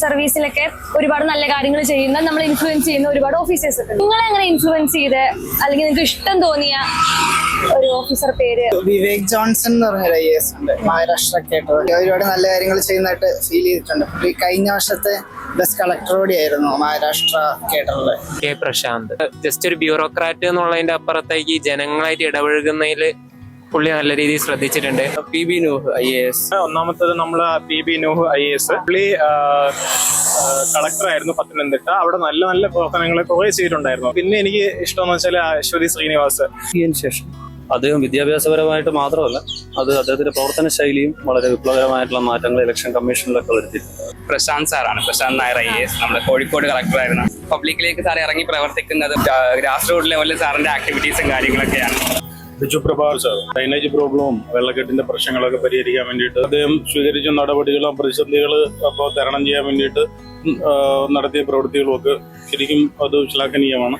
സർവീസിലൊക്കെ ഒരുപാട് നല്ല കാര്യങ്ങൾ ചെയ്യുന്ന, നമ്മൾ ഇൻഫ്ലുവൻസ് ചെയ്യുന്ന ഒരുപാട് ഓഫീസേഴ്സ് ഉണ്ട്. നിങ്ങളെ എങ്ങനെ ഇൻഫ്ലുവൻസ് ചെയ്ത് അല്ലെങ്കിൽ നിങ്ങൾക്ക് ഇഷ്ടം തോന്നിയ ഒരു ഓഫീസർ പേര്? വിവേക് ജോൺസൺ എന്ന് പറഞ്ഞ IAS ഉണ്ട്, മഹാരാഷ്ട്ര കേട്ടർ. ഒരുപാട് നല്ല കാര്യങ്ങൾ ചെയ്യുന്നതായിട്ട് ഫീൽ ചെയ്തിട്ടുണ്ട്. ഈ കഴിഞ്ഞ വർഷത്തെ ബെസ്റ്റ് കളക്ടർ കൂടിയായിരുന്നു മഹാരാഷ്ട്ര കേട്ടറില്. കെ പ്രശാന്ത് ജസ്റ്റ് ഒരു ബ്യൂറോക്രാറ്റ് എന്നുള്ളതിന്റെ അപ്പുറത്തേക്ക് ജനങ്ങളായിട്ട് ഇടപഴകുന്നതിൽ പുള്ളി നല്ല രീതിയിൽ ശ്രദ്ധിച്ചിട്ടുണ്ട്. PB Nuh IAS. ഒന്നാമത്തത് നമ്മൾ PB നൂഹ് IAS. പുള്ളി കളക്ടറായിരുന്നു പത്തനംതിട്ട. അവിടെ നല്ല നല്ല പ്രവർത്തനങ്ങൾ കുറെ ചെയ്തിട്ടുണ്ടായിരുന്നു. പിന്നെ എനിക്ക് ഇഷ്ടമെന്ന് വെച്ചാൽ അശ്വതി ശ്രീനിവാസ്. ശേഷം അദ്ദേഹം വിദ്യാഭ്യാസപരമായിട്ട് മാത്രമല്ല, അത് അദ്ദേഹത്തിന്റെ പ്രവർത്തന ശൈലിയും വളരെ വിപ്ലവകരമായിട്ടുള്ള മാറ്റങ്ങൾ ഇലക്ഷൻ കമ്മീഷനിലൊക്കെ വരുത്തിയിട്ടുണ്ട്. പ്രശാന്ത് സാറാണ്, പ്രശാന്ത് നായർ IAS. നമ്മുടെ കോഴിക്കോട് കളക്ടറായിരുന്നു. പബ്ലിക്കിലേക്ക് സാർ ഇറങ്ങി പ്രവർത്തിക്കുന്നത് ഗ്രാസ് റൂട്ട് ലെവലിൽ സാറിന്റെ ആക്ടിവിറ്റീസും കാര്യങ്ങളൊക്കെയാണ്. ബിജു പ്രഭാകർ സാർ ഡ്രൈനേജ് പ്രോബ്ലവും വെള്ളക്കെട്ടിന്റെ പ്രശ്നങ്ങളൊക്കെ പരിഹരിക്കാൻ വേണ്ടിയിട്ട് അദ്ദേഹം സ്വീകരിച്ച നടപടികളും പ്രതിസന്ധികൾ അപ്പോൾ തരണം ചെയ്യാൻ വേണ്ടിയിട്ട് നടത്തിയ പ്രവൃത്തികളും ഒക്കെ ശരിക്കും അത് ശ്ലാഘനീയമാണ്.